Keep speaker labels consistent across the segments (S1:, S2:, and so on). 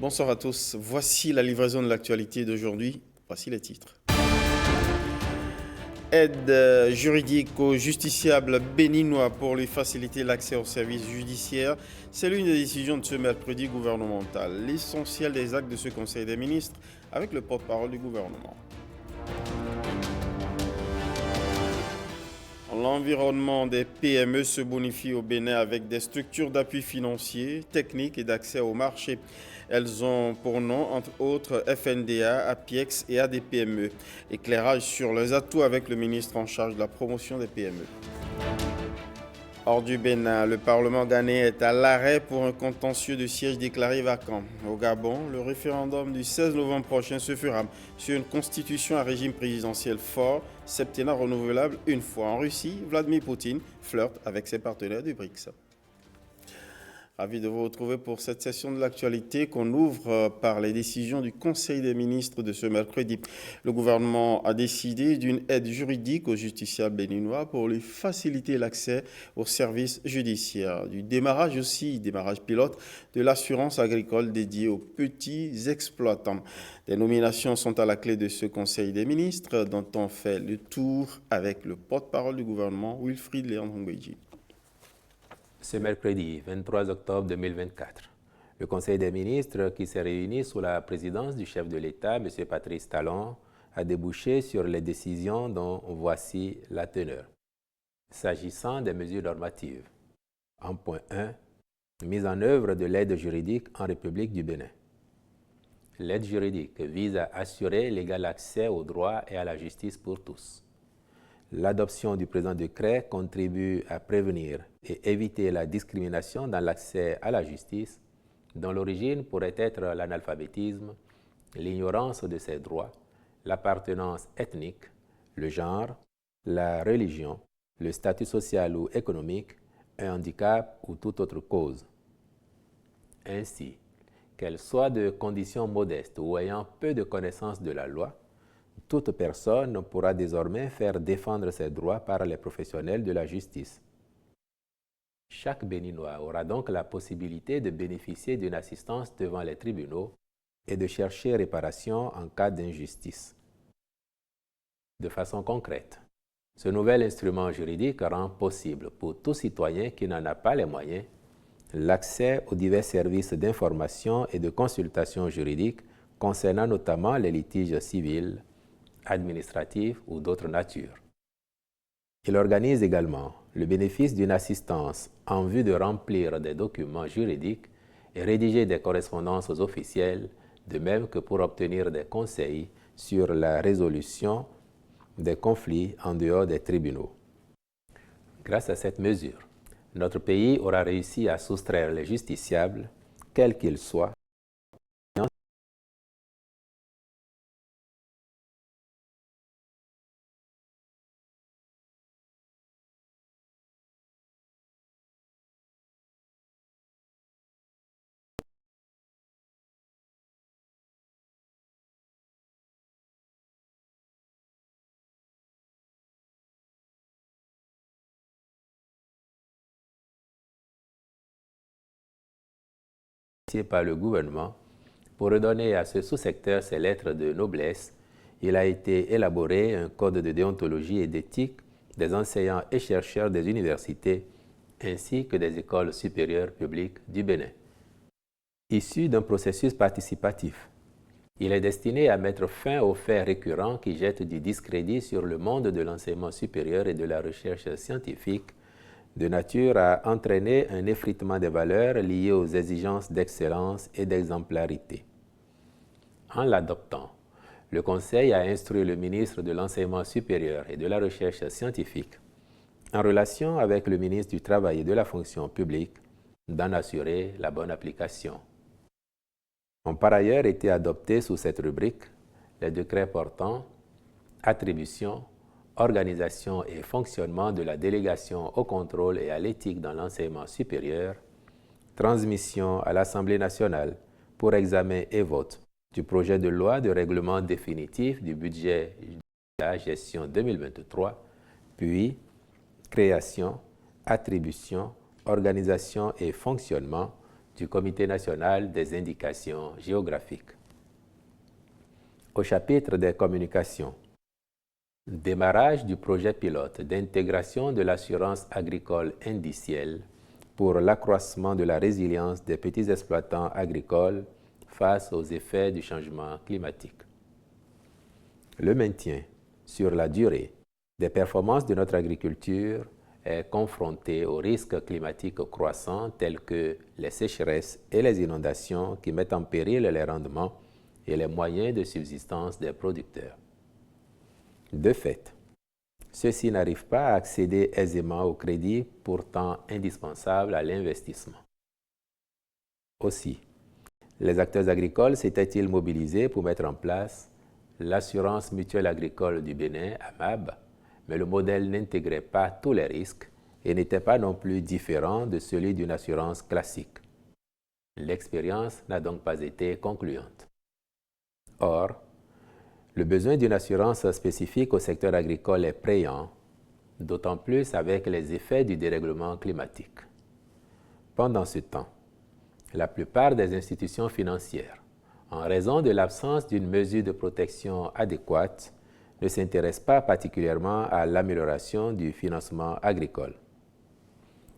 S1: Bonsoir à tous. Voici la livraison de l'actualité d'aujourd'hui. Voici les titres. Aide juridique aux justiciables béninois pour lui faciliter l'accès aux services judiciaires. C'est l'une des décisions de ce mercredi gouvernemental. L'essentiel des actes de ce Conseil des ministres avec le porte-parole du gouvernement. L'environnement des PME se bonifie au Bénin avec des structures d'appui financier, technique et d'accès au marché. Elles ont pour nom, entre autres, FNDA, APIEX et ADPME. Éclairage sur les atouts avec le ministre en charge de la promotion des PME. Hors du Bénin, le Parlement ghanéen est à l'arrêt pour un contentieux de siège déclaré vacant. Au Gabon, le référendum du 16 novembre prochain se fera sur une constitution à régime présidentiel fort, septennat renouvelable une fois. En Russie, Vladimir Poutine flirte avec ses partenaires du BRICS. Ravi de vous retrouver pour cette session de l'actualité qu'on ouvre par les décisions du Conseil des ministres de ce mercredi. Le gouvernement a décidé d'une aide juridique aux justiciables béninois pour lui faciliter l'accès aux services judiciaires. Du démarrage pilote de l'assurance agricole dédiée aux petits exploitants. Des nominations sont à la clé de ce Conseil des ministres dont on fait le tour avec le porte-parole du gouvernement, Wilfried Léon Hongbeji.
S2: Ce mercredi 23 octobre 2024, le Conseil des ministres, qui s'est réuni sous la présidence du chef de l'État, M. Patrice Talon, a débouché sur les décisions dont voici la teneur. S'agissant des mesures normatives, en point 1, mise en œuvre de l'aide juridique en République du Bénin. L'aide juridique vise à assurer l'égal accès au droit et à la justice pour tous. L'adoption du présent décret contribue à prévenir et éviter la discrimination dans l'accès à la justice, dont l'origine pourrait être l'analphabétisme, l'ignorance de ses droits, l'appartenance ethnique, le genre, la religion, le statut social ou économique, un handicap ou toute autre cause. Ainsi, qu'elle soit de conditions modestes ou ayant peu de connaissances de la loi, toute personne pourra désormais faire défendre ses droits par les professionnels de la justice. Chaque Béninois aura donc la possibilité de bénéficier d'une assistance devant les tribunaux et de chercher réparation en cas d'injustice. De façon concrète, ce nouvel instrument juridique rend possible pour tout citoyen qui n'en a pas les moyens l'accès aux divers services d'information et de consultation juridique concernant notamment les litiges civils, administratifs ou d'autres natures. Il organise également le bénéfice d'une assistance en vue de remplir des documents juridiques et rédiger des correspondances officielles, de même que pour obtenir des conseils sur la résolution des conflits en dehors des tribunaux. Grâce à cette mesure, notre pays aura réussi à soustraire les justiciables, quels qu'ils soient, par le gouvernement. Pour redonner à ce sous-secteur ses lettres de noblesse, il a été élaboré un code de déontologie et d'éthique des enseignants et chercheurs des universités ainsi que des écoles supérieures publiques du Bénin. Issu d'un processus participatif, il est destiné à mettre fin aux faits récurrents qui jettent du discrédit sur le monde de l'enseignement supérieur et de la recherche scientifique, de nature à entraîner un effritement des valeurs liées aux exigences d'excellence et d'exemplarité. En l'adoptant, le Conseil a instruit le ministre de l'Enseignement supérieur et de la Recherche scientifique, en relation avec le ministre du Travail et de la Fonction publique, d'en assurer la bonne application. Ont par ailleurs été adoptés sous cette rubrique les décrets portant attribution, organisation et fonctionnement de la délégation au contrôle et à l'éthique dans l'enseignement supérieur, transmission à l'Assemblée nationale pour examen et vote du projet de loi de règlement définitif du budget de la gestion 2023, puis création, attribution, organisation et fonctionnement du Comité national des indications géographiques. Au chapitre des communications, démarrage du projet pilote d'intégration de l'assurance agricole indicielle pour l'accroissement de la résilience des petits exploitants agricoles face aux effets du changement climatique. Le maintien sur la durée des performances de notre agriculture est confronté aux risques climatiques croissants tels que les sécheresses et les inondations qui mettent en péril les rendements et les moyens de subsistance des producteurs. De fait, ceux-ci n'arrivent pas à accéder aisément au crédit pourtant indispensable à l'investissement. Aussi, les acteurs agricoles s'étaient-ils mobilisés pour mettre en place l'assurance mutuelle agricole du Bénin, AMAB, mais le modèle n'intégrait pas tous les risques et n'était pas non plus différent de celui d'une assurance classique. L'expérience n'a donc pas été concluante. Or, le besoin d'une assurance spécifique au secteur agricole est préant, d'autant plus avec les effets du dérèglement climatique. Pendant ce temps, la plupart des institutions financières, en raison de l'absence d'une mesure de protection adéquate, ne s'intéressent pas particulièrement à l'amélioration du financement agricole.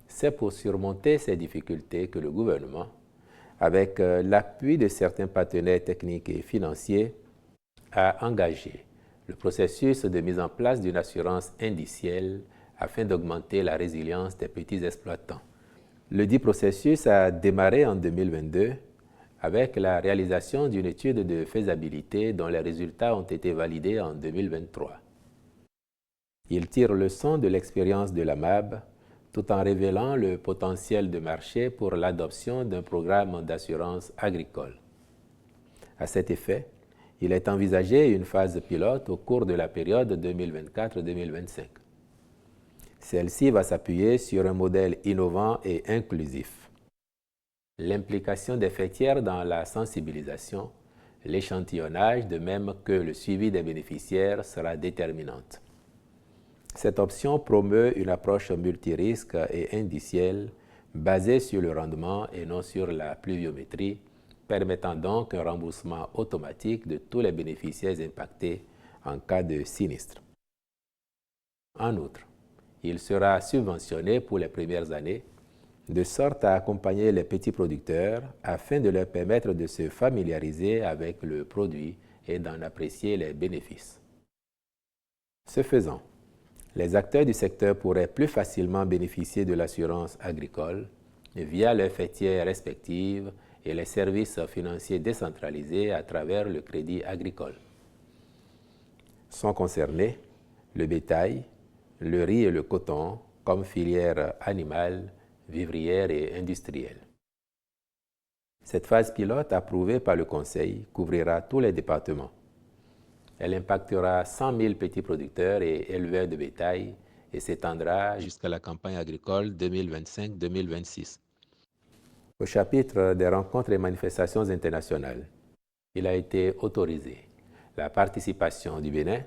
S2: C'est pour surmonter ces difficultés que le gouvernement, avec l'appui de certains partenaires techniques et financiers, a engagé le processus de mise en place d'une assurance indicielle afin d'augmenter la résilience des petits exploitants. Le dit processus a démarré en 2022 avec la réalisation d'une étude de faisabilité dont les résultats ont été validés en 2023. Il tire leçon de l'expérience de l'AMAB tout en révélant le potentiel de marché pour l'adoption d'un programme d'assurance agricole. À cet effet, il est envisagé une phase pilote au cours de la période 2024-2025. Celle-ci va s'appuyer sur un modèle innovant et inclusif. L'implication des faits tiers dans la sensibilisation, l'échantillonnage, de même que le suivi des bénéficiaires sera déterminante. Cette option promeut une approche multirisque et indicielle basée sur le rendement et non sur la pluviométrie, permettant donc un remboursement automatique de tous les bénéficiaires impactés en cas de sinistre. En outre, il sera subventionné pour les premières années, de sorte à accompagner les petits producteurs afin de leur permettre de se familiariser avec le produit et d'en apprécier les bénéfices. Ce faisant, les acteurs du secteur pourraient plus facilement bénéficier de l'assurance agricole via leurs faits tiers respectives et les services financiers décentralisés à travers le crédit agricole. Sont concernés le bétail, le riz et le coton comme filière animale, vivrière et industrielle. Cette phase pilote approuvée par le Conseil couvrira tous les départements. Elle impactera 100 000 petits producteurs et éleveurs de bétail et s'étendra jusqu'à la campagne agricole 2025-2026. Au chapitre des rencontres et manifestations internationales, il a été autorisé la participation du Bénin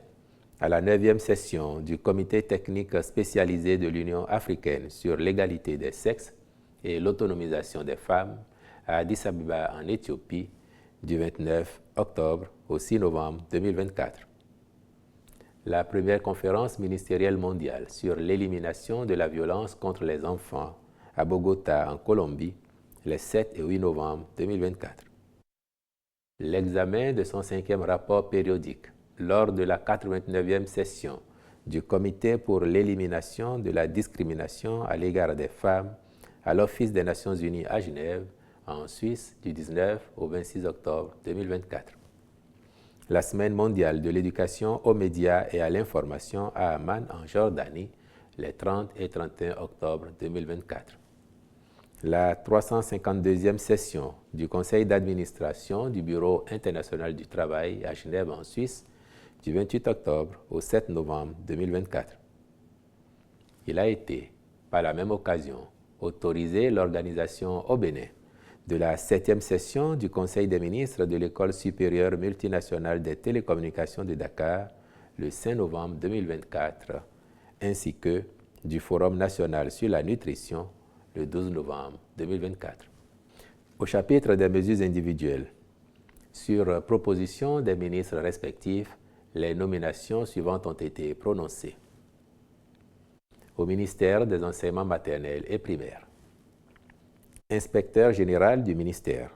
S2: à la 9e session du Comité technique spécialisé de l'Union africaine sur l'égalité des sexes et l'autonomisation des femmes à Addis Abeba en Éthiopie du 29 octobre au 6 novembre 2024. La première conférence ministérielle mondiale sur l'élimination de la violence contre les enfants à Bogota en Colombie les 7 et 8 novembre 2024. L'examen de son 5e rapport périodique lors de la 89e session du Comité pour l'élimination de la discrimination à l'égard des femmes à l'Office des Nations Unies à Genève, en Suisse, du 19 au 26 octobre 2024. La Semaine mondiale de l'éducation aux médias et à l'information à Amman, en Jordanie, les 30 et 31 octobre 2024. La 352e session du Conseil d'administration du Bureau international du travail à Genève, en Suisse, du 28 octobre au 7 novembre 2024. Il a été, par la même occasion, autorisé l'organisation au Bénin de la 7e session du Conseil des ministres de l'École supérieure multinationale des télécommunications de Dakar le 5 novembre 2024, ainsi que du Forum national sur la nutrition le 12 novembre 2024. Au chapitre des mesures individuelles, sur proposition des ministres respectifs, les nominations suivantes ont été prononcées. Au ministère des enseignements maternels et primaires, inspecteur général du ministère,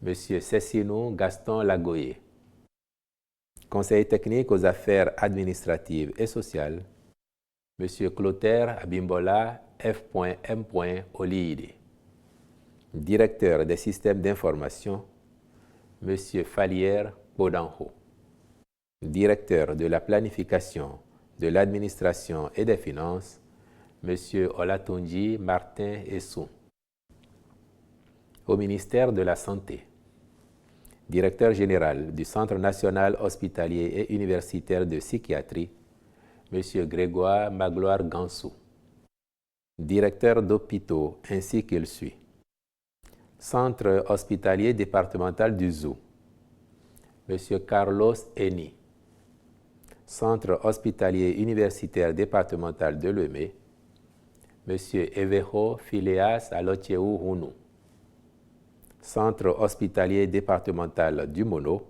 S2: M. Cessinou Gaston Lagoyer. Conseiller technique aux affaires administratives et sociales, M. Clotaire Abimbola F.M. Olide. Directeur des systèmes d'information, M. Falière Bodanho. Directeur de la planification, de l'administration et des finances, M. Olatunji Martin Essou. Au ministère de la Santé, directeur général du Centre national hospitalier et universitaire de psychiatrie, M. Grégoire Magloire Gansou. Directeur d'hôpitaux ainsi qu'il suit. Centre hospitalier départemental du Zou, M. Carlos Eni. Centre hospitalier universitaire départemental de Lemay, M. Evejo Phileas Alotieu Hounou. Centre hospitalier départemental du Mono,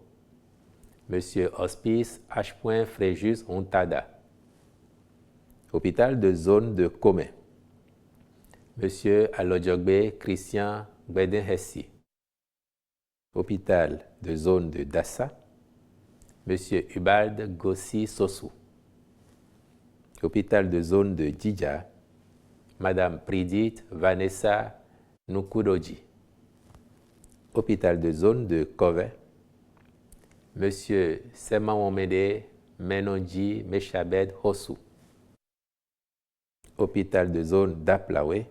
S2: M. Hospice H. Fréjus Ontada. Hôpital de zone de Comé, M. Alodjogbe Christian Gbeden-Hessi. Hôpital de zone de Dassa, M. Ubald Gossi Sossou. Hôpital de zone de Djidja, Mme Pridit Vanessa Nukudoji. Hôpital de zone de Kové, M. Semamomede Menonji Meshabed Hossou. Hôpital de zone d'Aplawe,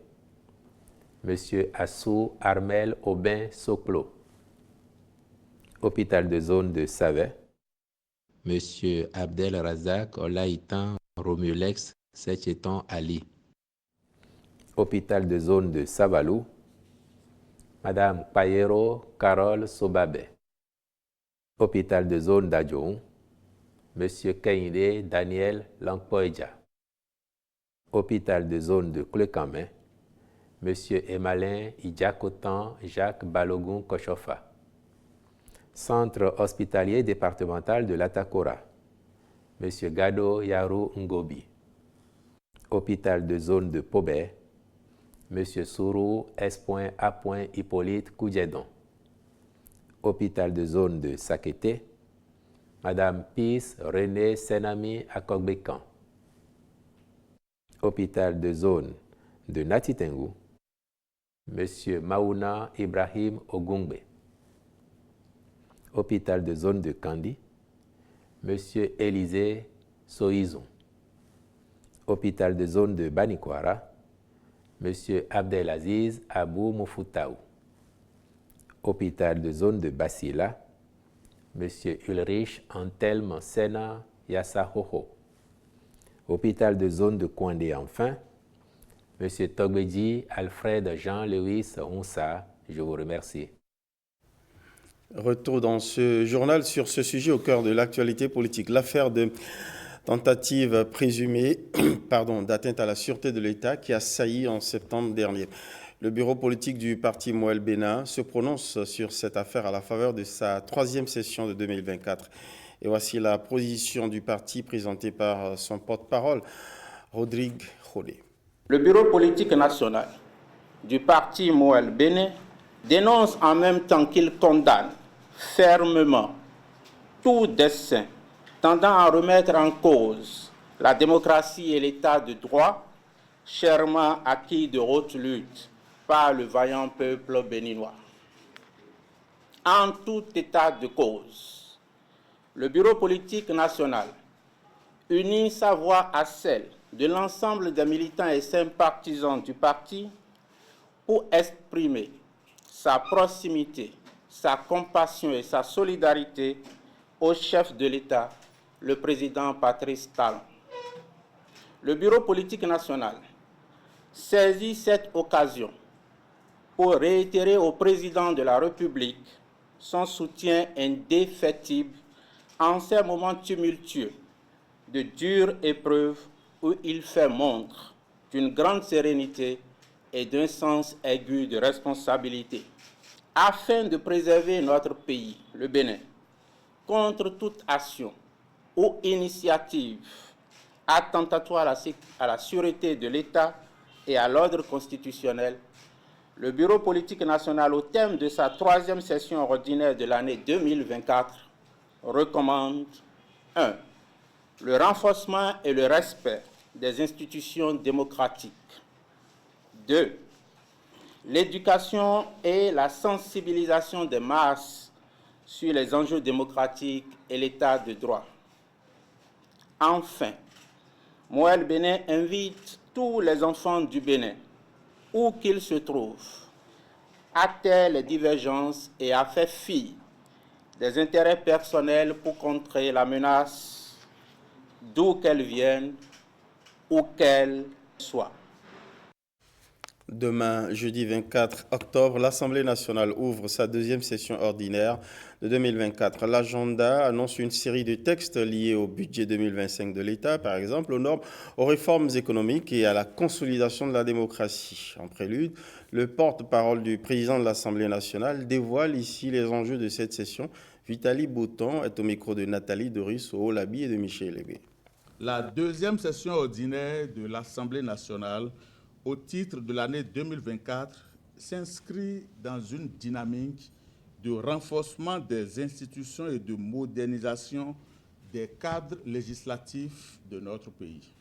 S2: M. Assou Armel Aubin Soklo. Hôpital de zone de Savet, M. Abdel Razak Olaïtan Romulex Secheton Ali. Hôpital de zone de Savalou, Madame Payero Carole Sobabe. Hôpital de zone d'Adjoun, M. Kainde Daniel Langpoedja. Hôpital de zone de Klekame, M. Emalin Idjakotan Jacques Balogun Kochofa. Centre hospitalier départemental de l'Atakora, M. Gado Yarou Ngobi. Hôpital de zone de Pobé, M. Sourou S.A. Hippolyte Koudjedon. Hôpital de zone de Sakété, Madame Pis René Senami Akogbekan. Hôpital de zone de Natitengu, M. Maouna Ibrahim Ogungbe. Hôpital de zone de Kandi, M. Élisée Soizon. Hôpital de zone de Banikwara, M. Abdelaziz Abou Moufoutaou. Hôpital de zone de Basila, M. Ulrich Antelme Sena Yassahoho. Hôpital de zone de Kouandé enfin, M. Togbedji Alfred Jean-Louis Onsa. Je vous remercie.
S1: Retour dans ce journal sur ce sujet au cœur de l'actualité politique. L'affaire de tentative présumée d'atteinte à la sûreté de l'État qui a sailli en septembre dernier. Le bureau politique du parti Moël Bénin se prononce sur cette affaire à la faveur de sa 3e session de 2024. Et voici la position du parti présentée par son porte-parole, Rodrigue Khodé.
S3: Le bureau politique national du parti Moël Bénin dénonce en même temps qu'il condamne fermement tout dessein tendant à remettre en cause la démocratie et l'état de droit, chèrement acquis de haute lutte par le vaillant peuple béninois. En tout état de cause, le bureau politique national unit sa voix à celle de l'ensemble des militants et sympathisants du parti pour exprimer sa proximité, sa compassion et sa solidarité au chef de l'État, le président Patrice Talon. Le bureau politique national saisit cette occasion pour réitérer au président de la République son soutien indéfectible en ces moments tumultueux de dures épreuves où il fait montre d'une grande sérénité et d'un sens aigu de responsabilité, afin de préserver notre pays, le Bénin, contre toute action ou initiative attentatoire à la sûreté de l'État et à l'ordre constitutionnel. Le Bureau politique national, au thème de sa 3e session ordinaire de l'année 2024, recommande 1. Le renforcement et le respect des institutions démocratiques. 2. L'éducation et la sensibilisation des masses sur les enjeux démocratiques et l'état de droit. Enfin, Moël Bénin invite tous les enfants du Bénin, où qu'ils se trouvent, à taire les divergences et à faire fi des intérêts personnels pour contrer la menace, d'où qu'elle vienne ou qu'elle soit.
S1: Demain, jeudi 24 octobre, l'Assemblée nationale ouvre sa 2e session ordinaire de 2024. L'agenda annonce une série de textes liés au budget 2025 de l'État, par exemple, aux normes, aux réformes économiques et à la consolidation de la démocratie. En prélude, le porte-parole du président de l'Assemblée nationale dévoile ici les enjeux de cette session. Vitali Bouton est au micro de Nathalie Doris Oolabi et de Michel Lébé.
S4: La 2e session ordinaire de l'Assemblée nationale au titre de l'année 2024 s'inscrit dans une dynamique de renforcement des institutions et de modernisation des cadres législatifs de notre pays.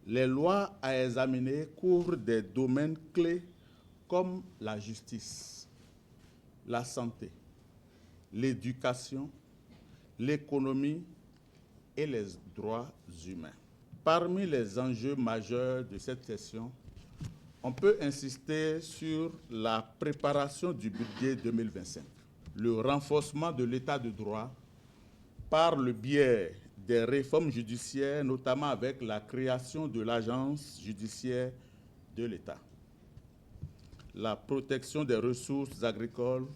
S4: Les lois à examiner couvrent des domaines clés comme la justice, la santé, l'éducation, l'économie et les droits humains. Parmi les enjeux majeurs de cette session, on peut insister sur la préparation du budget 2025, le renforcement de l'état de droit par le biais des réformes judiciaires, notamment avec la création de l'Agence judiciaire de l'État, la protection des ressources agricoles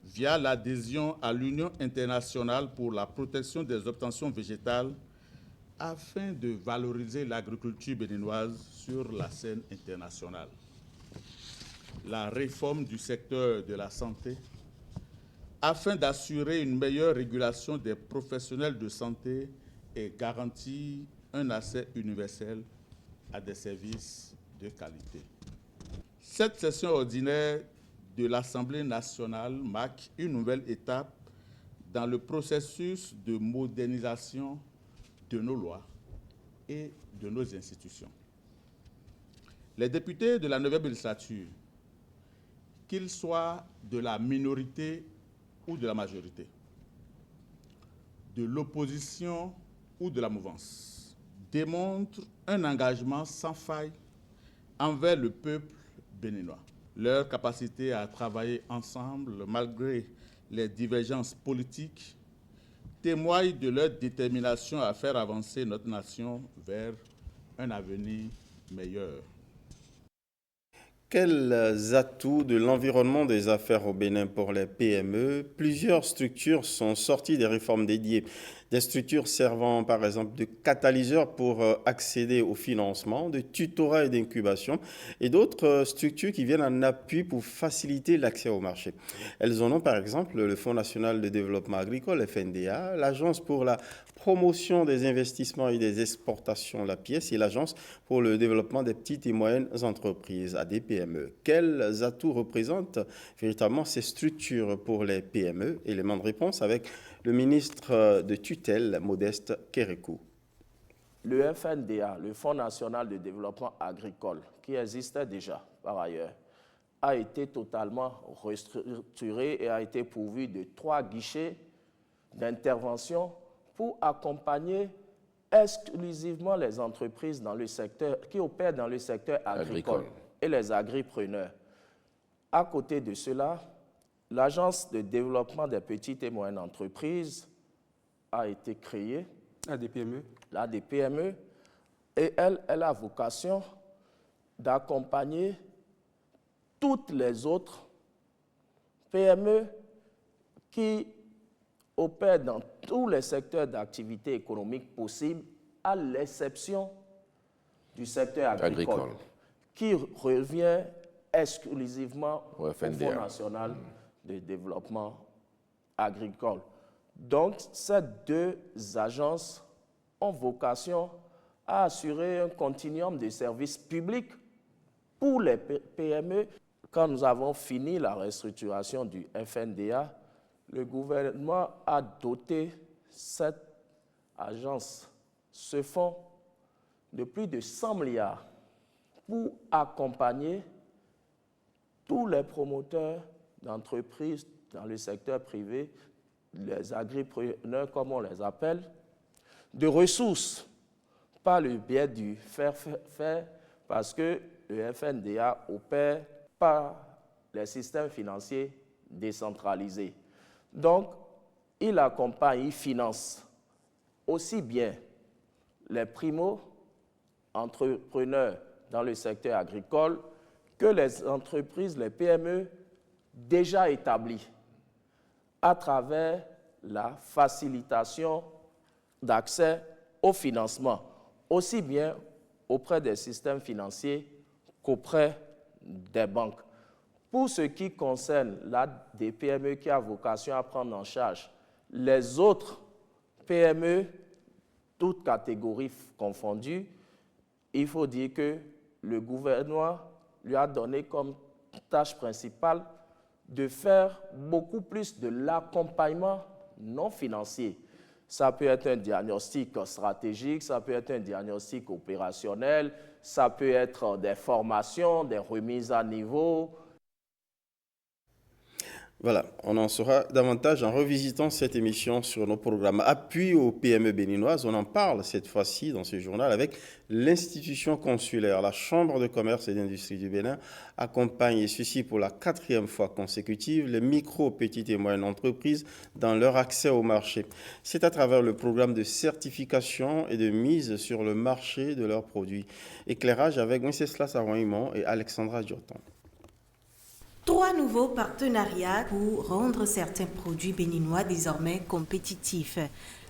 S4: via l'adhésion à l'Union internationale pour la protection des obtentions végétales afin de valoriser l'agriculture béninoise sur la scène internationale. La réforme du secteur de la santé afin d'assurer une meilleure régulation des professionnels de santé et garantir un accès universel à des services de qualité. Cette session ordinaire de l'Assemblée nationale marque une nouvelle étape dans le processus de modernisation de nos lois et de nos institutions. Les députés de la 9e législature, qu'ils soient de la minorité ou de la majorité, de l'opposition ou de la mouvance, démontrent un engagement sans faille envers le peuple béninois. Leur capacité à travailler ensemble, malgré les divergences politiques, témoignent de leur détermination à faire avancer notre nation vers un avenir meilleur.
S1: Quels atouts de l'environnement des affaires au Bénin pour les PME? Plusieurs structures sont sorties des réformes dédiées. Des structures servant par exemple de catalyseur pour accéder au financement, de tutorat et d'incubation, et d'autres structures qui viennent en appui pour faciliter l'accès au marché. Elles en ont par exemple le Fonds national de développement agricole, FNDA, l'Agence pour la promotion des investissements et des exportations, la pièce, et l'Agence pour le développement des petites et moyennes entreprises, ADPME. Quels atouts représentent véritablement ces structures pour les PME? Élément de réponse avec le ministre de tutelle, Modeste Kérékou.
S5: Le FNDA, le Fonds national de développement agricole, qui existait déjà par ailleurs, a été totalement restructuré et a été pourvu de 3 guichets d'intervention pour accompagner exclusivement les entreprises dans le secteur, qui opèrent dans le secteur agricole et les agripreneurs. À côté de cela, l'Agence de développement des petites et moyennes entreprises a été créée, l'ADPME, et elle a vocation d'accompagner toutes les autres PME qui opèrent dans tous les secteurs d'activité économique possibles, à l'exception du secteur agricole, qui revient exclusivement au
S2: FNDA.
S5: Fonds national de développement agricole. Donc, ces deux agences ont vocation à assurer un continuum de services publics pour les PME. Quand nous avons fini la restructuration du FNDA, le gouvernement a doté cette agence, ce fonds, de plus de 100 milliards pour accompagner tous les promoteurs d'entreprises dans le secteur privé, les agripreneurs comme on les appelle, de ressources par le biais du faire parce que le FNDA opère par les systèmes financiers décentralisés. Donc, il accompagne, il finance aussi bien les primo-entrepreneurs dans le secteur agricole que les entreprises, les PME déjà établies à travers la facilitation d'accès au financement, aussi bien auprès des systèmes financiers qu'auprès des banques. Pour ce qui concerne des PME qui a vocation à prendre en charge les autres PME, toutes catégories confondues, il faut dire que le gouvernement lui a donné comme tâche principale de faire beaucoup plus de l'accompagnement non financier. Ça peut être un diagnostic stratégique, ça peut être un diagnostic opérationnel, ça peut être des formations, des remises à niveau.
S1: Voilà, on en saura davantage en revisitant cette émission sur nos programmes Appui aux PME béninoises. On en parle cette fois-ci dans ce journal avec l'institution consulaire. La Chambre de commerce et d'industrie du Bénin accompagne, et ceci pour la 4e fois consécutive, les micro, petites et moyennes entreprises dans leur accès au marché. C'est à travers le programme de certification et de mise sur le marché de leurs produits. Éclairage avec Wenceslas Saroimon et Alexandra Diotan.
S6: 3 nouveaux partenariats pour rendre certains produits béninois désormais compétitifs.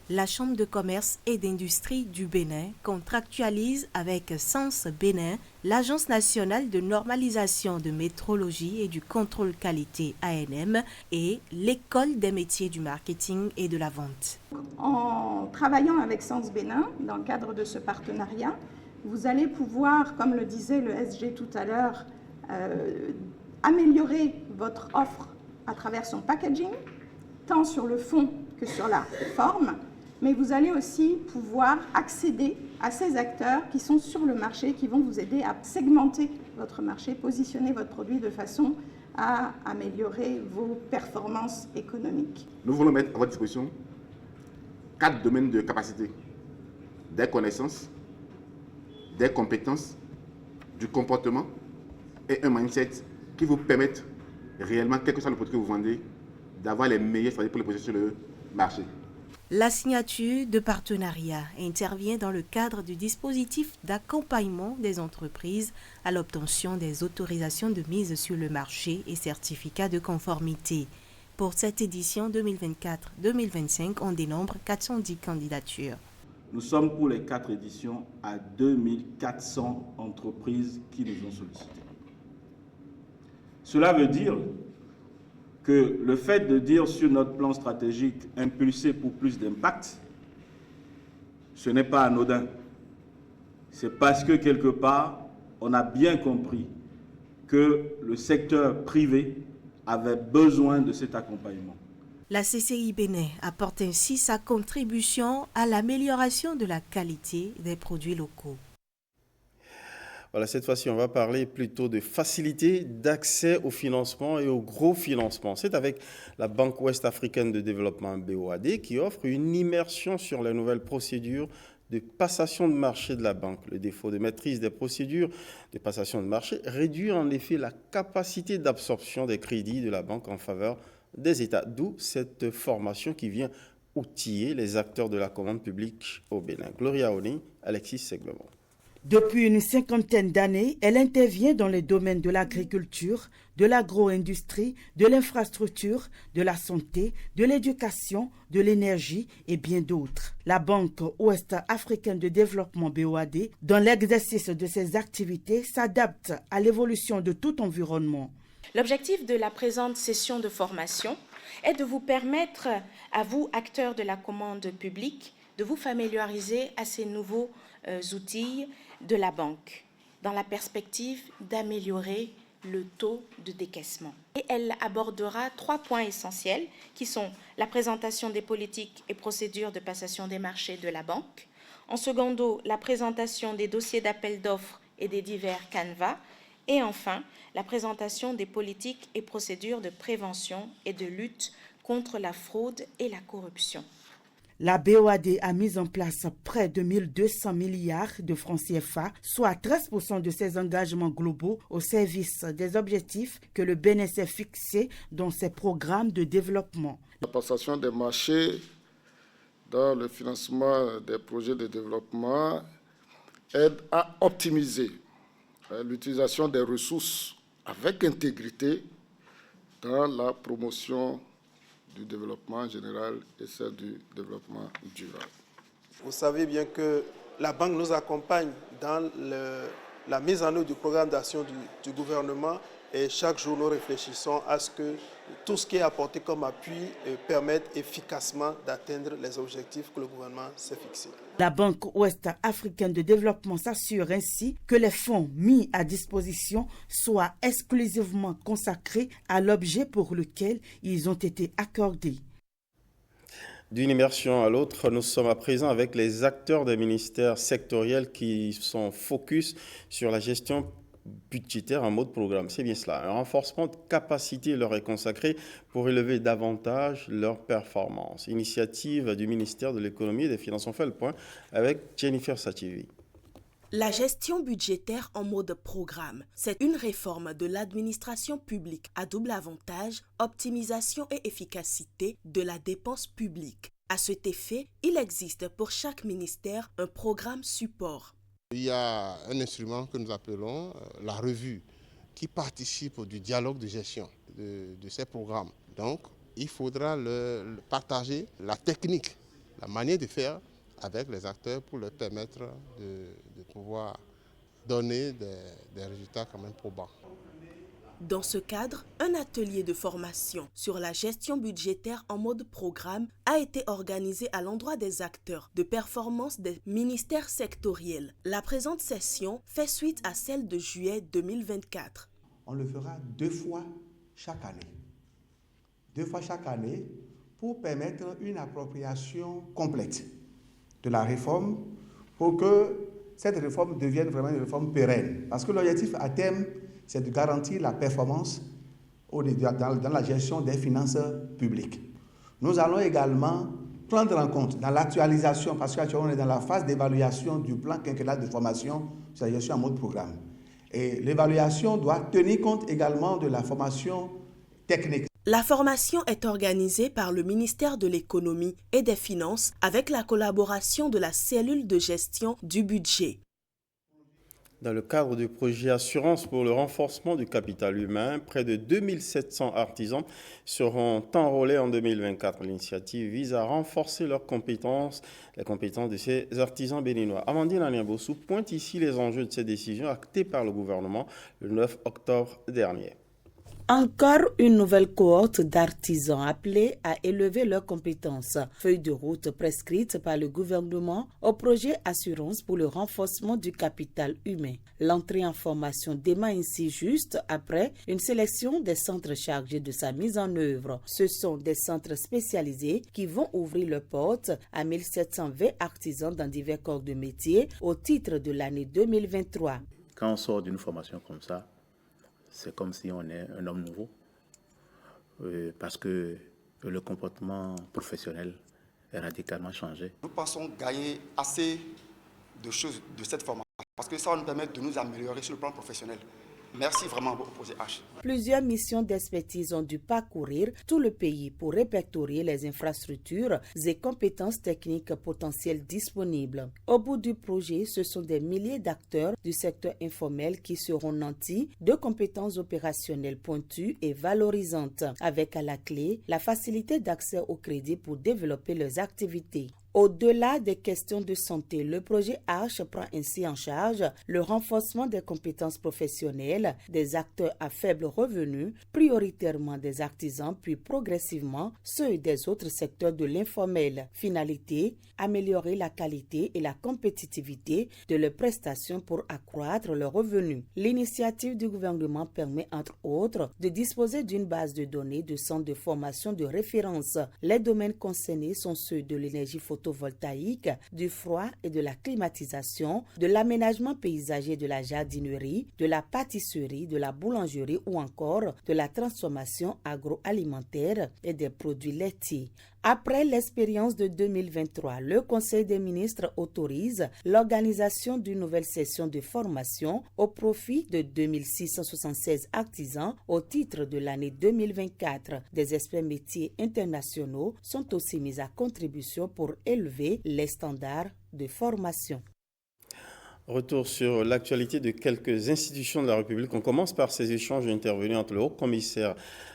S6: La Chambre de commerce et d'industrie du Bénin contractualise avec Sens Bénin, l'Agence nationale de normalisation de métrologie et du contrôle qualité ANM et l'École des métiers du marketing et de la vente.
S7: En travaillant avec Sens Bénin, dans le cadre de ce partenariat, vous allez pouvoir, comme le disait le SG tout à l'heure, améliorer votre offre à travers son packaging, tant sur le fond que sur la forme, mais vous allez aussi pouvoir accéder à ces acteurs qui sont sur le marché, qui vont vous aider à segmenter votre marché, positionner votre produit de façon à améliorer vos performances économiques.
S8: Nous voulons mettre à votre disposition 4 domaines de capacité: des connaissances, des compétences, du comportement et un mindset qui vous permettent réellement, quel que soit le produit que vous vendez, d'avoir les meilleurs stratégies pour les positionner sur le marché.
S6: La signature de partenariat intervient dans le cadre du dispositif d'accompagnement des entreprises à l'obtention des autorisations de mise sur le marché et certificats de conformité. Pour cette édition 2024-2025, on dénombre 410 candidatures.
S9: Nous sommes pour les 4 éditions à 2400 entreprises qui nous ont sollicité. Cela veut dire que le fait de dire sur notre plan stratégique impulser pour plus d'impact, ce n'est pas anodin. C'est parce que quelque part, on a bien compris que le secteur privé avait besoin de cet accompagnement.
S6: La CCI Bénin apporte ainsi sa contribution à l'amélioration de la qualité des produits locaux.
S1: Voilà, cette fois-ci, on va parler plutôt de facilité d'accès au financement et au gros financement. C'est avec la Banque ouest-africaine de développement BOAD qui offre une immersion sur les nouvelles procédures de passation de marché de la banque. Le défaut de maîtrise des procédures de passation de marché réduit en effet la capacité d'absorption des crédits de la banque en faveur des États. D'où cette formation qui vient outiller les acteurs de la commande publique au Bénin. Gloria Oni, Alexis Segbemon.
S10: Depuis une 50aine d'années, elle intervient dans les domaines de l'agriculture, de l'agro-industrie, de l'infrastructure, de la santé, de l'éducation, de l'énergie et bien d'autres. La Banque ouest-africaine de développement BOAD, dans l'exercice de ses activités, s'adapte à l'évolution de tout environnement.
S11: L'objectif de la présente session de formation est de vous permettre, à vous, acteurs de la commande publique, de vous familiariser à ces nouveaux outils de la banque, dans la perspective d'améliorer le taux de décaissement. Et elle abordera 3 points essentiels qui sont la présentation des politiques et procédures de passation des marchés de la banque, en secondo, la présentation des dossiers d'appel d'offres et des divers canevas, et enfin, la présentation des politiques et procédures de prévention et de lutte contre la fraude et la corruption.
S10: La BOAD a mis en place près de 1200 milliards de francs CFA, soit 13% de ses engagements globaux au service des objectifs que le Bénin s'est fixés dans ses programmes de développement.
S12: La passation des marchés dans le financement des projets de développement aide à optimiser l'utilisation des ressources avec intégrité dans la promotion du développement général et celle du développement durable.
S13: Vous savez bien que la banque nous accompagne dans la mise en œuvre du programme d'action du gouvernement et chaque jour nous réfléchissons à ce que tout ce qui est apporté comme appui permette efficacement d'atteindre les objectifs que le gouvernement s'est fixés.
S10: La Banque ouest-africaine de développement s'assure ainsi que les fonds mis à disposition soient exclusivement consacrés à l'objet pour lequel ils ont été accordés.
S1: D'une immersion à l'autre, nous sommes à présent avec les acteurs des ministères sectoriels qui sont focus sur la gestion budgétaire en mode programme. C'est bien cela. Un renforcement de capacité leur est consacré pour élever davantage leurs performances. Initiative du ministère de l'économie et des finances. On fait le point avec Jennifer Sativi.
S14: La gestion budgétaire en mode programme, c'est une réforme de l'administration publique à double avantage, optimisation et efficacité de la dépense publique. À cet effet, il existe pour chaque ministère un programme support.
S15: Il y a un instrument que nous appelons la revue qui participe du dialogue de gestion de ces programmes. Donc, il faudra partager la technique, la manière de faire avec les acteurs pour leur permettre de pouvoir donner des résultats quand même probants.
S14: Dans ce cadre, un atelier de formation sur la gestion budgétaire en mode programme a été organisé à l'endroit des acteurs de performance des ministères sectoriels. La présente session fait suite à celle de juillet 2024.
S16: On le fera 2 fois chaque année. 2 fois chaque année pour permettre une appropriation complète de la réforme pour que cette réforme devienne vraiment une réforme pérenne. Parce que l'objectif à terme, c'est de garantir la performance dans la gestion des finances publiques. Nous allons également prendre en compte dans l'actualisation, parce qu'actuellement on est dans la phase d'évaluation du plan quinquennal de formation sur la gestion en mode programme. Et l'évaluation doit tenir compte également de la formation technique.
S14: La formation est organisée par le ministère de l'Économie et des Finances avec la collaboration de la cellule de gestion du budget.
S1: Dans le cadre du projet Assurance pour le renforcement du capital humain, près de 2700 artisans seront enrôlés en 2024. L'initiative vise à renforcer leurs compétences, les compétences de ces artisans béninois. Amandine Aniabossou pointe ici les enjeux de ces décisions actées par le gouvernement le 9 octobre dernier.
S6: Encore une nouvelle cohorte d'artisans appelés à élever leurs compétences. Feuille de route prescrite par le gouvernement au projet Assurance pour le renforcement du capital humain. L'entrée en formation démarre ainsi juste après une sélection des centres chargés de sa mise en œuvre. Ce sont des centres spécialisés qui vont ouvrir leurs portes à 1720 artisans dans divers corps de métier au titre de l'année 2023.
S17: Quand on sort d'une formation comme ça, c'est comme si on est un homme nouveau, parce que le comportement professionnel est radicalement changé.
S18: Nous pensons gagner assez de choses de cette formation, parce que ça va nous permettre de nous améliorer sur le plan professionnel. Merci vraiment au projet H.
S10: Plusieurs missions d'expertise ont dû parcourir tout le pays pour répertorier les infrastructures et compétences techniques potentielles disponibles. Au bout du projet, ce sont des milliers d'acteurs du secteur informel qui seront nantis de compétences opérationnelles pointues et valorisantes, avec à la clé la facilité d'accès au crédit pour développer leurs activités. Au-delà des questions de santé, le projet Arche prend ainsi en charge le renforcement des compétences professionnelles des acteurs à faible revenu, prioritairement des artisans, puis progressivement ceux des autres secteurs de l'informel. Finalité, améliorer la qualité et la compétitivité de leurs prestations pour accroître leurs revenus. L'initiative du gouvernement permet entre autres de disposer d'une base de données de centres de formation de référence. Les domaines concernés sont ceux de l'énergie photovoltaïque, du froid et de la climatisation, de l'aménagement paysager, de la jardinerie, de la pâtisserie, de la boulangerie ou encore de la transformation agroalimentaire et des produits laitiers. Après l'expérience de 2023, le Conseil des ministres autorise l'organisation d'une nouvelle session de formation au profit de 2676 artisans au titre de l'année 2024. Des experts métiers internationaux sont aussi mis à contribution pour élever les standards de formation.
S1: Retour sur l'actualité de quelques institutions de la République. On commence par ces échanges intervenus entre le haut-commissaire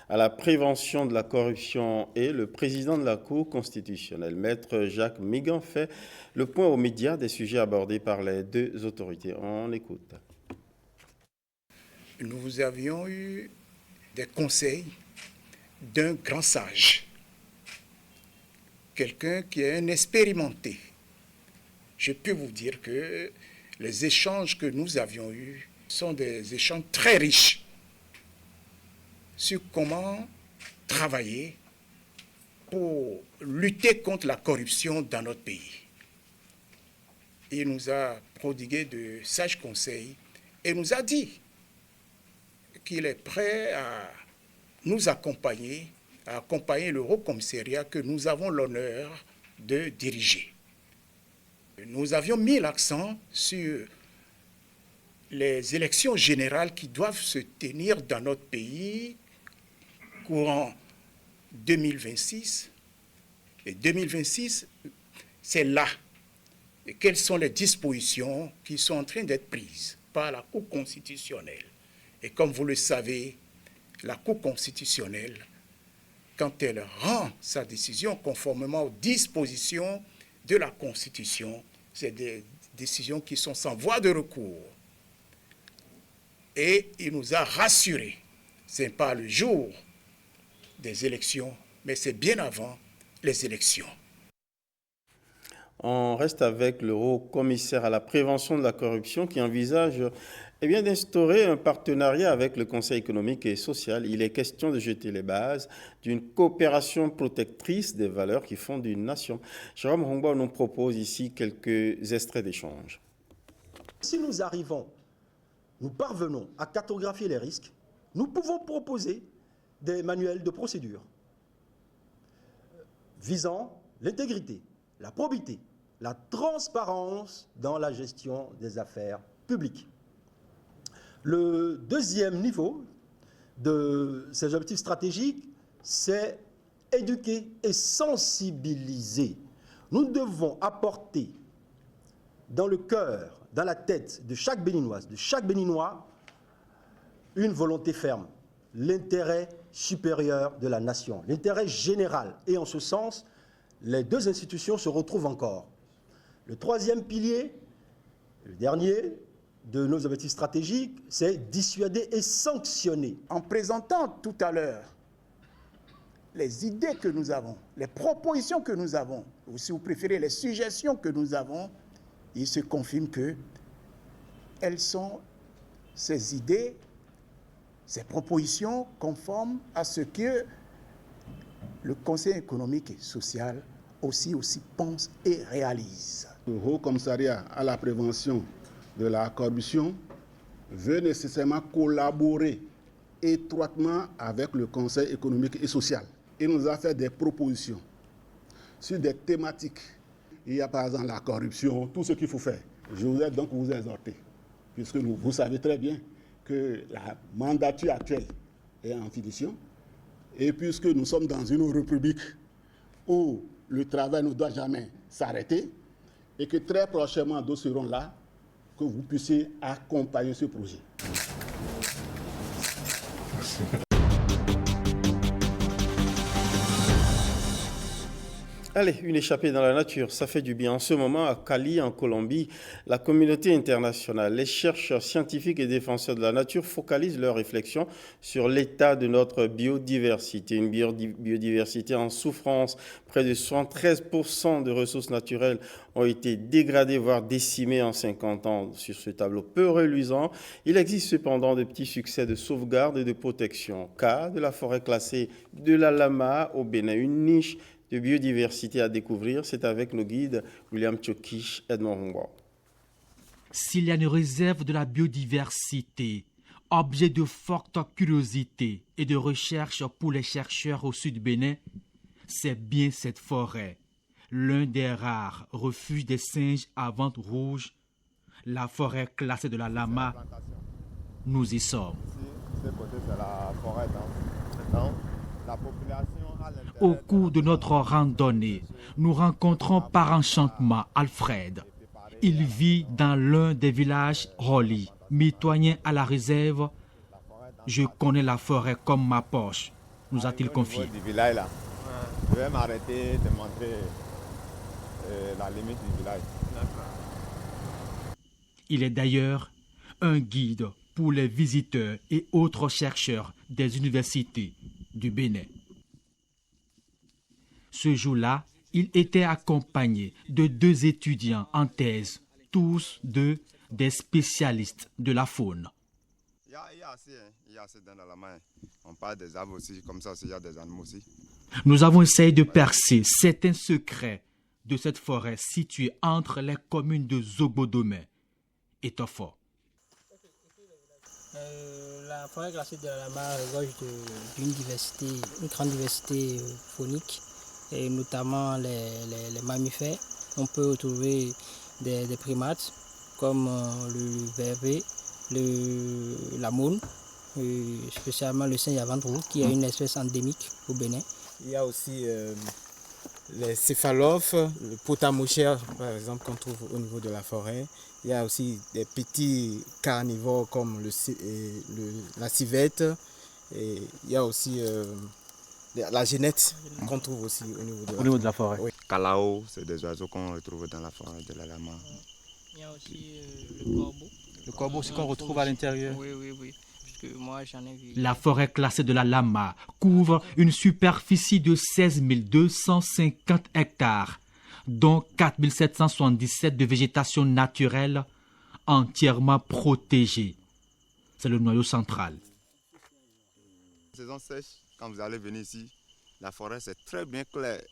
S1: à la prévention de la corruption et le président de la Cour constitutionnelle. Maître Jacques Migan fait le point aux médias des sujets abordés par les deux autorités. On écoute.
S19: Nous avions eu des conseils d'un grand sage, quelqu'un qui est un expérimenté. Je peux vous dire que les échanges que nous avions eus sont des échanges très riches sur comment travailler pour lutter contre la corruption dans notre pays. Il nous a prodigué de sages conseils et nous a dit qu'il est prêt à nous accompagner, à accompagner le Haut-Commissariat que nous avons l'honneur de diriger. Nous avions mis l'accent sur les élections générales qui doivent se tenir dans notre pays courant 2026. Et 2026, c'est là. Et quelles sont les dispositions qui sont en train d'être prises par la Cour constitutionnelle. Et comme vous le savez, la Cour constitutionnelle, quand elle rend sa décision conformément aux dispositions de la Constitution, c'est des décisions qui sont sans voie de recours. Et il nous a rassurés. Ce n'est pas le jour des élections, mais c'est bien avant les élections.
S1: On reste avec le haut-commissaire à la prévention de la corruption qui envisage d'instaurer un partenariat avec le Conseil économique et social. Il est question de jeter les bases d'une coopération protectrice des valeurs qui fondent une nation. Jérôme Hongba nous propose ici quelques extraits d'échanges.
S20: Si nous parvenons à cartographier les risques, nous pouvons proposer des manuels de procédure visant l'intégrité, la probité, la transparence dans la gestion des affaires publiques. Le deuxième niveau de ces objectifs stratégiques, c'est éduquer et sensibiliser. Nous devons apporter dans le cœur, dans la tête de chaque Béninoise, de chaque Béninois, une volonté ferme, l'intérêt supérieur de la nation, l'intérêt général. Et en ce sens, les deux institutions se retrouvent encore. Le troisième pilier, le dernier de nos objectifs stratégiques, c'est dissuader et sanctionner.
S19: En présentant tout à l'heure les idées que nous avons, les propositions que nous avons, ou si vous préférez les suggestions que nous avons, il se confirme que elles sont, ces idées, ces propositions conformes à ce que le Conseil économique et social aussi pense et réalise.
S21: Le Haut Commissariat à la prévention de la corruption veut nécessairement collaborer étroitement avec le Conseil économique et social. Il nous a fait des propositions sur des thématiques. Il y a par exemple la corruption, tout ce qu'il faut faire. Je vous ai donc vous exhorter, puisque vous savez très bien que la mandature actuelle est en finition. Et puisque nous sommes dans une république où le travail ne doit jamais s'arrêter, et que très prochainement, d'autres seront là, que vous puissiez accompagner ce projet.
S1: Merci. Allez, une échappée dans la nature, ça fait du bien. En ce moment, à Cali, en Colombie, la communauté internationale, les chercheurs scientifiques et défenseurs de la nature focalisent leurs réflexions sur l'état de notre biodiversité. Une biodiversité en souffrance. Près de 73% de ressources naturelles ont été dégradées, voire décimées en 50 ans. Sur ce tableau peu reluisant, il existe cependant de petits succès de sauvegarde et de protection. Cas de la forêt classée de la Lama au Bénin, une niche de biodiversité à découvrir, c'est avec nos guides William Tchokish et Edmond Humba.
S18: S'il y a une réserve de la biodiversité, objet de forte curiosité et de recherche pour les chercheurs au sud Bénin, c'est bien cette forêt, l'un des rares refuges des singes à ventre rouge, la forêt classée de la Lama. Nous y sommes. Au cours de notre randonnée, nous rencontrons par enchantement Alfred. Il vit dans l'un des villages Roli, mitoyen à la réserve. Je connais la forêt comme ma poche, nous a-t-il confié.
S22: Je vais m'arrêter de montrer la limite du village.
S18: Il est d'ailleurs un guide pour les visiteurs et autres chercheurs des universités du Bénin. Ce jour-là, il était accompagné de 2 étudiants en thèse, tous deux des spécialistes de la faune.
S22: Il y a assez dans la main. On parle des arbres aussi, comme ça aussi il y a des animaux aussi.
S18: Nous avons essayé de percer certains secrets de cette forêt située entre les communes de Zobodomé et Tofo.
S23: La forêt classée de la Lama regorge d'une diversité, une grande diversité faunique, et notamment les mammifères. On peut retrouver des primates comme le vervet, la moune, spécialement le singe à ventre roux, qui est une espèce endémique au Bénin.
S24: Il y a aussi les céphalophes, le potamouchère par exemple qu'on trouve au niveau de la forêt. Il y a aussi des petits carnivores comme la civette. Et il y a aussi la genette qu'on trouve aussi au niveau de la forêt.
S22: Oui. Calao, c'est des oiseaux qu'on retrouve dans la forêt de la Lama.
S23: Il y a aussi le corbeau.
S24: Le corbeau aussi qu'on retrouve à l'intérieur.
S23: Oui. Que moi, j'en ai vu.
S18: La forêt classée de la Lama couvre une superficie de 16 250 hectares, dont 4 777 de végétation naturelle entièrement protégée. C'est le noyau central.
S22: Saison sèche, quand vous allez venir ici, la forêt c'est très bien clair.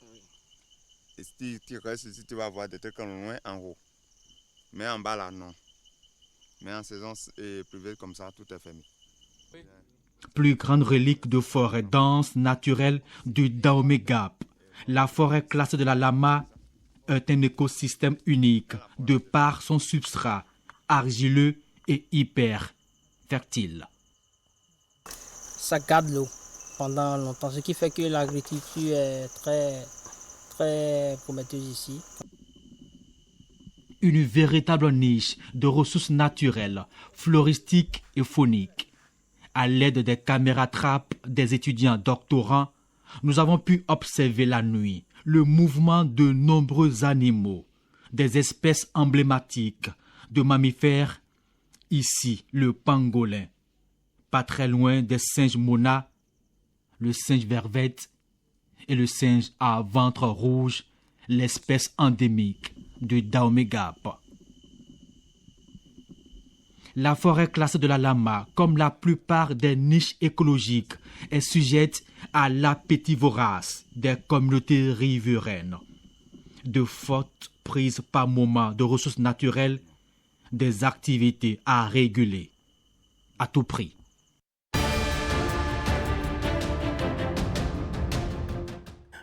S22: Et si tu restes ici, tu vas voir des trucs en loin en haut. Mais en bas là, non. Mais en saison privée comme ça, tout est fermé.
S18: Plus grande relique de forêt dense naturelle du Dahomey Gap, la forêt classée de la Lama est un écosystème unique de par son substrat argileux et hyper fertile.
S23: Ça garde l'eau pendant longtemps, ce qui fait que l'agriculture est très prometteuse ici.
S18: Une véritable niche de ressources naturelles, floristiques et fauniques. À l'aide des caméras trappes des étudiants doctorants, nous avons pu observer la nuit le mouvement de nombreux animaux, des espèces emblématiques de mammifères, ici le pangolin, pas très loin des singes mona, le singe vervette et le singe à ventre rouge, l'espèce endémique du Dahomey Gap. La forêt classée de la Lama, comme la plupart des niches écologiques, est sujette à l'appétit vorace des communautés riveraines. De fortes prises par moment de ressources naturelles, des activités à réguler à tout prix.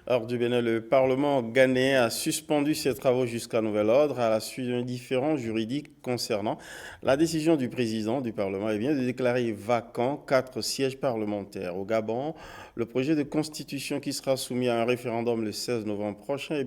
S1: Hors du Bénin, le Parlement ghanéen a suspendu ses travaux jusqu'à nouvel ordre à la suite d'un différend juridique concernant la décision du président du Parlement de déclarer vacants 4 sièges parlementaires. Au Gabon, le projet de constitution qui sera soumis à un référendum le 16 novembre prochain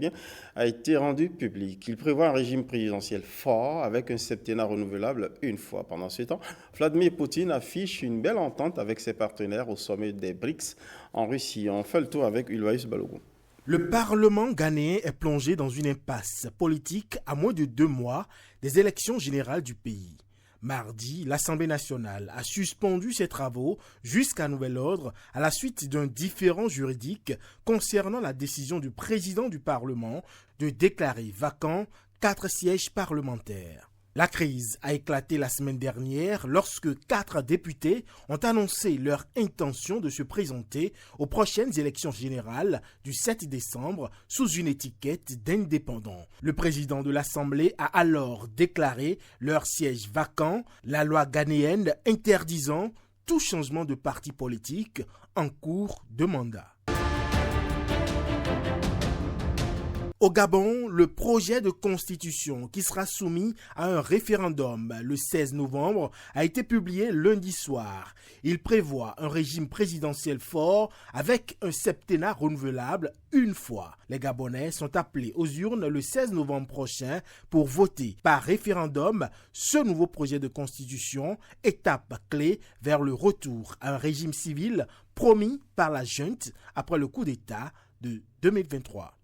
S1: a été rendu public. Il prévoit un régime présidentiel fort avec un septennat renouvelable une fois. Pendant ce temps, Vladimir Poutine affiche une belle entente avec ses partenaires au sommet des BRICS en Russie. On fait le tour avec Ulvaïus Balogun.
S2: Le Parlement ghanéen est plongé dans une impasse politique à moins de 2 mois des élections générales du pays. Mardi, l'Assemblée nationale a suspendu ses travaux jusqu'à nouvel ordre à la suite d'un différend juridique concernant la décision du président du Parlement de déclarer vacants 4 sièges parlementaires. La crise a éclaté la semaine dernière lorsque 4 députés ont annoncé leur intention de se présenter aux prochaines élections générales du 7 décembre sous une étiquette d'indépendants. Le président de l'Assemblée a alors déclaré leur siège vacant, la loi ghanéenne interdisant tout changement de parti politique en cours de mandat. Au Gabon, le projet de constitution qui sera soumis à un référendum le 16 novembre a été publié lundi soir. Il prévoit un régime présidentiel fort avec un septennat renouvelable une fois. Les Gabonais sont appelés aux urnes le 16 novembre prochain pour voter par référendum ce nouveau projet de constitution, étape clé vers le retour à un régime civil promis par la junte après le coup d'État de 2023.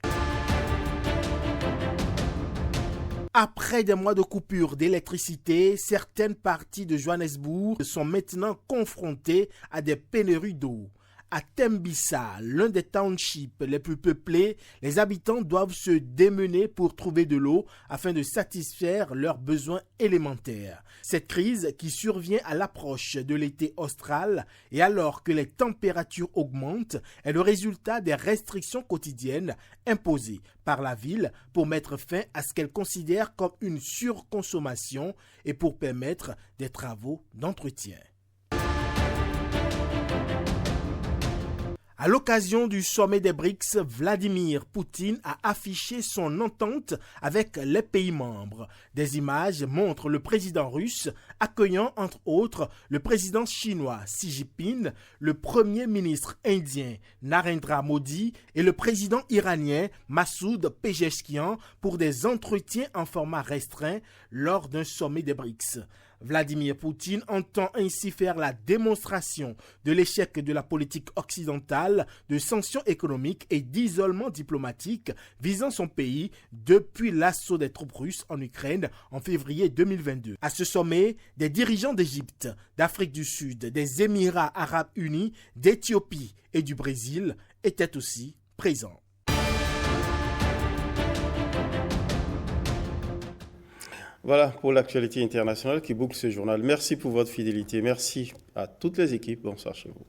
S2: Après des mois de coupure d'électricité, certaines parties de Johannesburg sont maintenant confrontées à des pénuries d'eau. À Tembisa, l'un des townships les plus peuplés, les habitants doivent se démener pour trouver de l'eau afin de satisfaire leurs besoins élémentaires. Cette crise qui survient à l'approche de l'été austral et alors que les températures augmentent est le résultat des restrictions quotidiennes imposées par la ville pour mettre fin à ce qu'elle considère comme une surconsommation et pour permettre des travaux d'entretien. À l'occasion du sommet des BRICS, Vladimir Poutine a affiché son entente avec les pays membres. Des images montrent le président russe accueillant entre autres le président chinois Xi Jinping, le premier ministre indien Narendra Modi et le président iranien Massoud Pezeshkian pour des entretiens en format restreint lors d'un sommet des BRICS. Vladimir Poutine entend ainsi faire la démonstration de l'échec de la politique occidentale de sanctions économiques et d'isolement diplomatique visant son pays depuis l'assaut des troupes russes en Ukraine en février 2022. À ce sommet, des dirigeants d'Égypte, d'Afrique du Sud, des Émirats arabes unis, d'Éthiopie et du Brésil étaient aussi présents.
S1: Voilà pour l'actualité internationale qui boucle ce journal. Merci pour votre fidélité. Merci à toutes les équipes. Bonsoir chez vous.